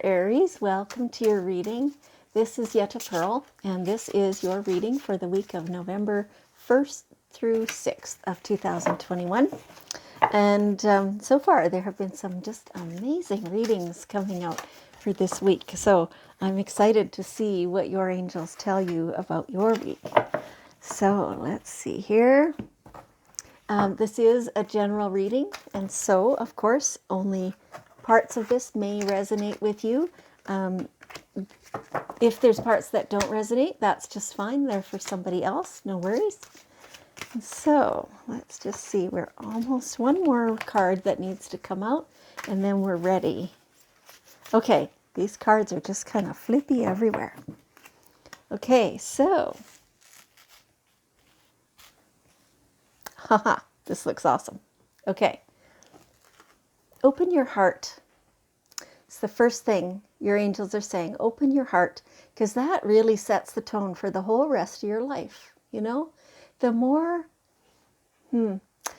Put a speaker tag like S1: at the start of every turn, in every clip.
S1: Aries, welcome to your reading. This is Yetta Pearl, and this is your reading for the week of November 1st through 6th of 2021. And so far, there have been some just amazing readings coming out for this week. So I'm excited to see what your angels tell you about your week. So let's see here. This is a general reading, and so, of course, only parts of this may resonate with you. If there's parts that don't resonate, that's just fine. They're for somebody else. No worries. So let's just see. We're almost one more card that needs to come out, and then we're ready. Okay, these cards are just kind of flippy everywhere. Okay, so haha, this looks awesome. Okay, open your heart. It's the first thing your angels are saying. Open your heart, because that really sets the tone for the whole rest of your life. You know, the more,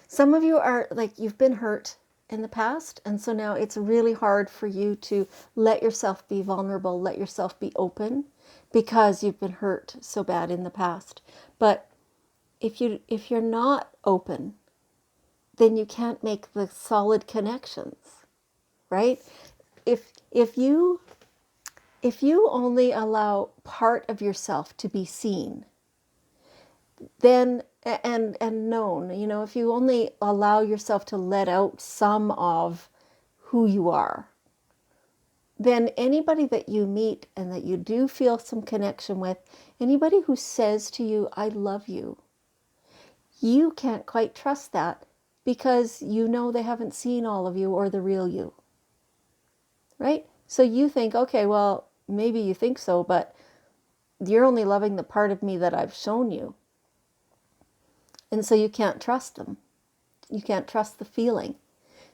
S1: some of you are like, you've been hurt in the past, and so now it's really hard for you to let yourself be vulnerable, let yourself be open, because you've been hurt so bad in the past. But if you're not open, then you can't make the solid connections, right? If you only allow part of yourself to be seen, then and known, you know, if you only allow yourself to let out some of who you are, then anybody that you meet and that you do feel some connection with, anybody who says to you, I love you, you can't quite trust that, because you know they haven't seen all of you or the real you, right? So you think, okay, well, maybe you think so, but you're only loving the part of me that I've shown you. And so you can't trust them. You can't trust the feeling.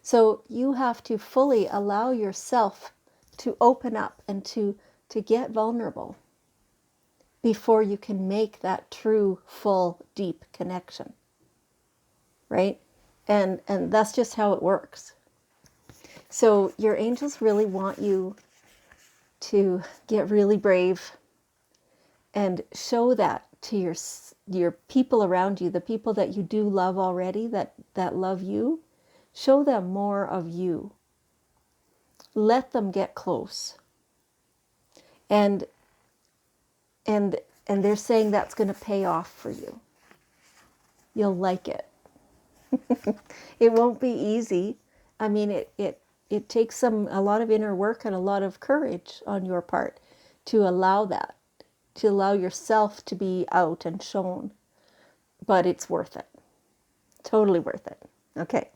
S1: So you have to fully allow yourself to open up and to get vulnerable before you can make that true, full, deep connection. Right? And that's just how it works. So your angels really want you to get really brave and show that to your people around you, the people that you do love already, that love you. Show them more of you. Let them get close. And they're saying that's going to pay off for you. You'll like it. It won't be easy. I mean, it takes a lot of inner work and a lot of courage on your part to allow that, to allow yourself to be out and shown. But it's worth it. Totally worth it. Okay.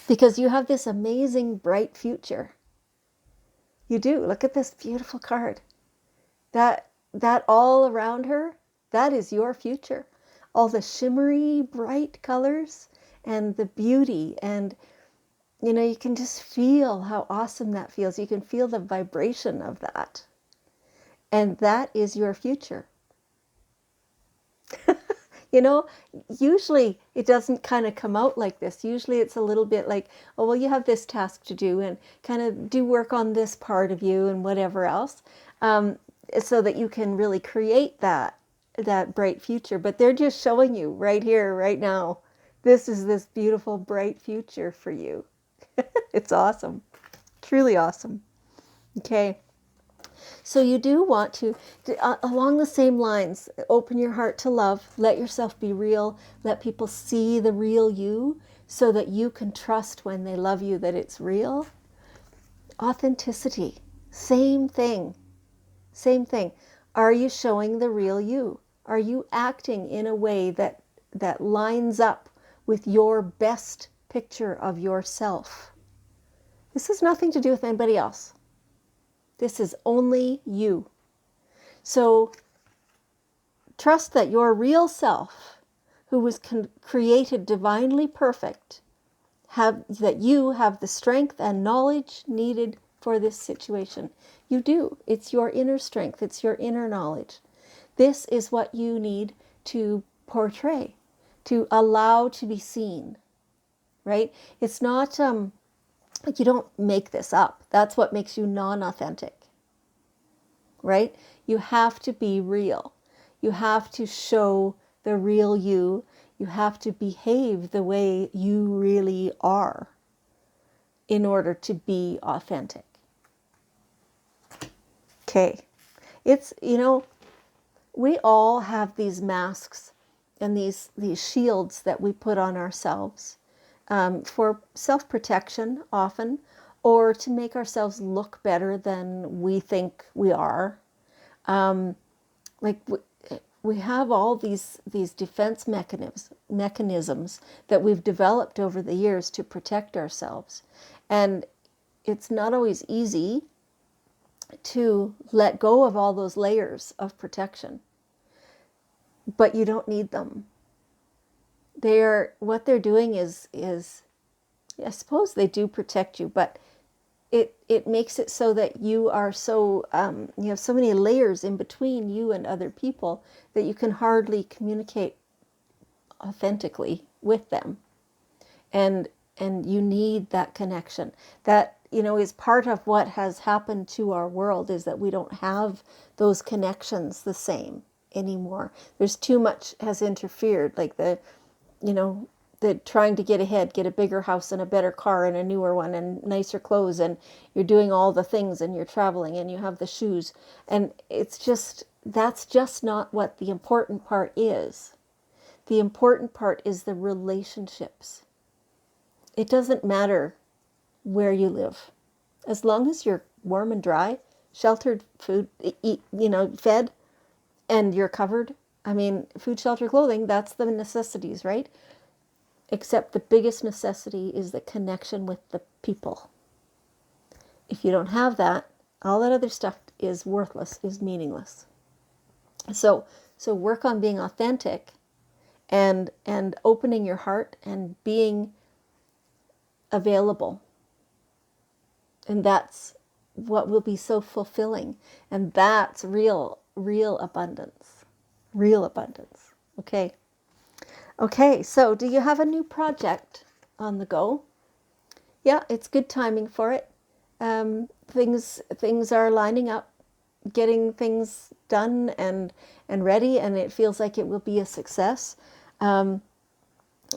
S1: Because you have this amazing, bright future. You do. Look at this beautiful card. That all around her, that is your future. All the shimmery, bright colors and the beauty. And, you know, you can just feel how awesome that feels. You can feel the vibration of that. And that is your future. You know, usually it doesn't kind of come out like this. Usually it's a little bit like, oh, well, you have this task to do and kind of do work on this part of you and whatever else, so that you can really create that bright future. But they're just showing you right here, right now, this is this beautiful, bright future for you. It's awesome. Truly awesome. Okay. So you do want to, along the same lines, open your heart to love, let yourself be real, let people see the real you so that you can trust when they love you that it's real. Authenticity, same thing, same thing. Are you showing the real you? Are you acting in a way that lines up with your best picture of yourself? This has nothing to do with anybody else. This is only you. So trust that your real self, who was created divinely perfect, that you have the strength and knowledge needed for this situation. You do. It's your inner strength. It's your inner knowledge. This is what you need to portray, to allow to be seen, right? It's not Like, you don't make this up. That's what makes you non-authentic, right? You have to be real. You have to show the real you. You have to behave the way you really are in order to be authentic. Okay. It's, we all have these masks and these shields that we put on ourselves for self-protection often, or to make ourselves look better than we think we are. Like we have all these defense mechanisms that we've developed over the years to protect ourselves. And it's not always easy to let go of all those layers of protection. But you don't need them. What they're doing is I suppose they do protect you, but it makes it so that you are so you have so many layers in between you and other people that you can hardly communicate authentically with them. And you need that connection. That, is part of what has happened to our world, is that we don't have those connections the same anymore. There's too much has interfered, like the trying to get ahead, get a bigger house and a better car and a newer one and nicer clothes, and you're doing all the things, and you're traveling, and you have the shoes, and that's just not what the important part is. The important part is the relationships. It doesn't matter where you live, as long as you're warm and dry, sheltered, food, fed, and you're covered. I mean, food, shelter, clothing, that's the necessities, right? Except the biggest necessity is the connection with the people. If you don't have that, all that other stuff is worthless, is meaningless. So work on being authentic and opening your heart and being available. And that's what will be so fulfilling. And that's real abundance. Real abundance. Okay. Okay, so do you have a new project on the go? Yeah, it's good timing for it. Things are lining up, getting things done and ready, and it feels like it will be a success.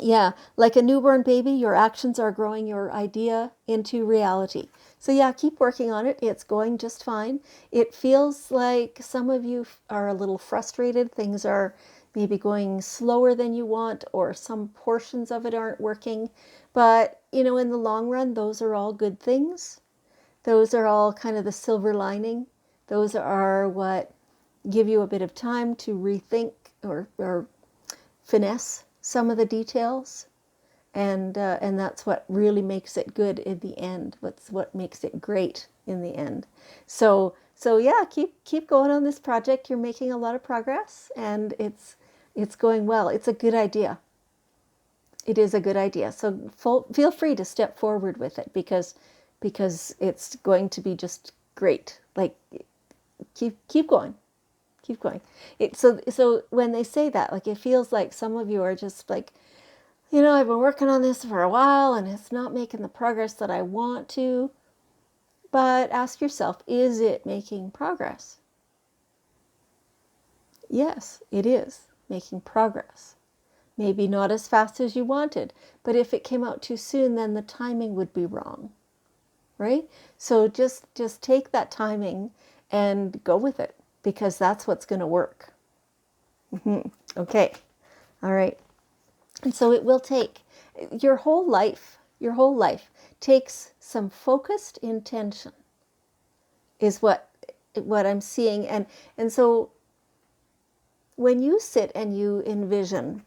S1: Yeah, like a newborn baby, your actions are growing your idea into reality. So yeah, keep working on it. It's going just fine. It feels like some of you are a little frustrated. Things are maybe going slower than you want, or some portions of it aren't working. But, in the long run, those are all good things. Those are all kind of the silver lining. Those are what give you a bit of time to rethink or finesse some of the details, and that's what really makes it good in the end. What makes it great in the end. So yeah, keep going on this project. You're making a lot of progress, and it's going well. It's a good idea. It is a good idea. So feel free to step forward with it, because it's going to be just great. Like, keep going. Keep going. So when they say that, like, it feels like some of you are just like, I've been working on this for a while and it's not making the progress that I want to. But ask yourself, is it making progress? Yes, it is making progress. Maybe not as fast as you wanted, but if it came out too soon, then the timing would be wrong, right? So just take that timing and go with it, because that's what's going to work. Okay. All right. And so it will take your whole life takes some focused intention, is what I'm seeing. And so when you sit and you envision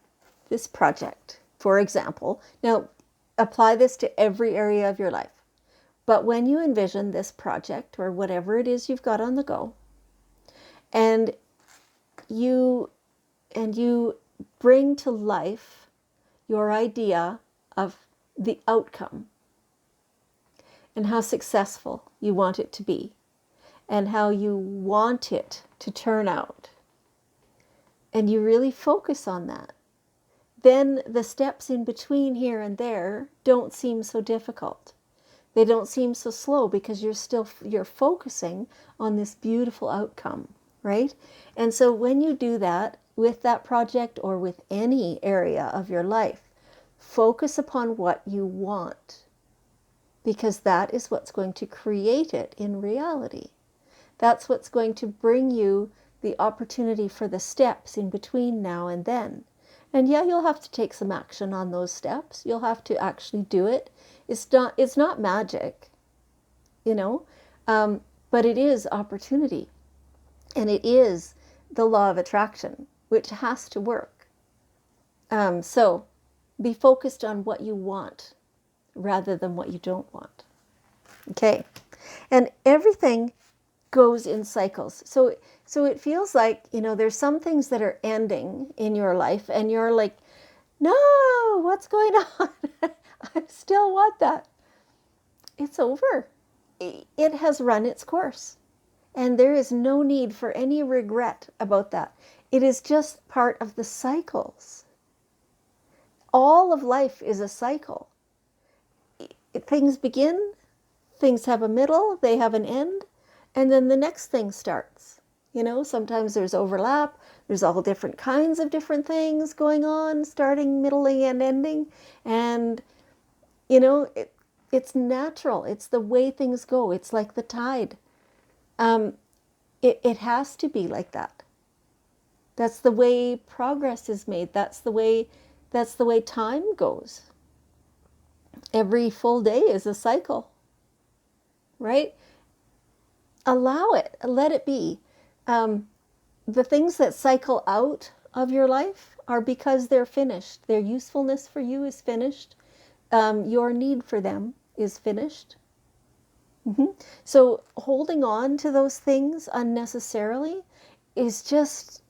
S1: this project, for example, now apply this to every area of your life. But when you envision this project, or whatever it is you've got on the go, and you bring to life your idea of the outcome and how successful you want it to be and how you want it to turn out, and you really focus on that, then the steps in between here and there don't seem so difficult. They don't seem so slow because you're focusing on this beautiful outcome, right? And so when you do that with that project or with any area of your life, focus upon what you want, because that is what's going to create it in reality. That's what's going to bring you the opportunity for the steps in between now and then. And yeah, you'll have to take some action on those steps. You'll have to actually do it. It's not magic, you know, but it is opportunity. And it is the law of attraction, which has to work. So be focused on what you want rather than what you don't want. Okay. And everything goes in cycles. So it feels like, you know, there's some things that are ending in your life and you're like, no, what's going on? I still want that. It's over. It has run its course. And there is no need for any regret about that. It is just part of the cycles. All of life is a cycle. Things begin, things have a middle, they have an end, and then the next thing starts. You know, sometimes there's overlap. There's all different kinds of different things going on, starting, middling, and ending. And, you know, it's natural. It's the way things go. It's like the tide. It has to be like that. That's the way progress is made. That's the way time goes. Every full day is a cycle, right? Allow it. Let it be. The things that cycle out of your life are because they're finished. Their usefulness for you is finished. Your need for them is finished. So holding on to those things unnecessarily is just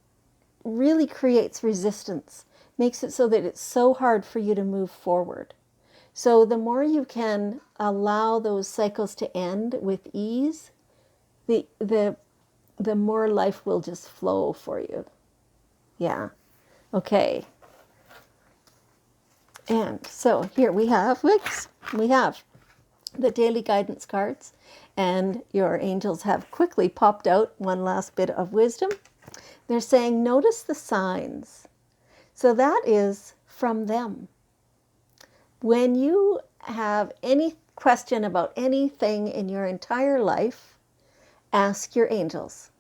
S1: really creates resistance, makes it so that it's so hard for you to move forward. So the more you can allow those cycles to end with ease, the more life will just flow for you. Yeah. Okay. And so here we have the daily guidance cards, and your angels have quickly popped out one last bit of wisdom. They're saying, notice the signs. So that is from them. When you have any question about anything in your entire life, ask your angels.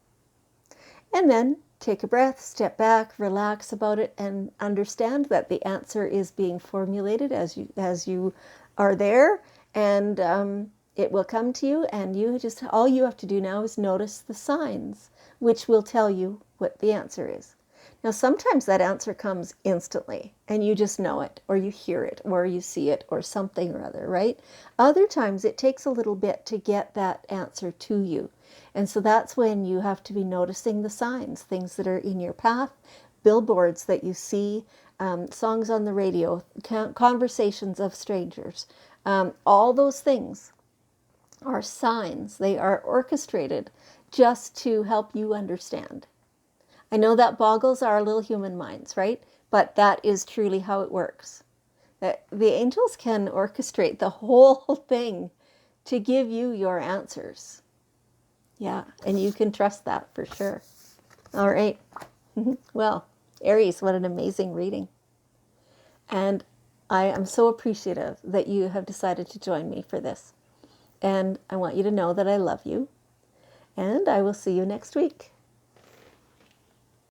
S1: And then take a breath, step back, relax about it, and understand that the answer is being formulated as you are there, and it will come to you, and all you have to do now is notice the signs, which will tell you what the answer is. Now, sometimes that answer comes instantly, and you just know it, or you hear it, or you see it, or something or other, right? Other times it takes a little bit to get that answer to you. And so that's when you have to be noticing the signs, things that are in your path, billboards that you see, songs on the radio, conversations of strangers. All those things are signs. They are orchestrated just to help you understand. I know that boggles our little human minds, right? But that is truly how it works. That the angels can orchestrate the whole thing to give you your answers. Yeah, and you can trust that for sure. All right. Well, Aries, what an amazing reading. And I am so appreciative that you have decided to join me for this. And I want you to know that I love you. And I will see you next week.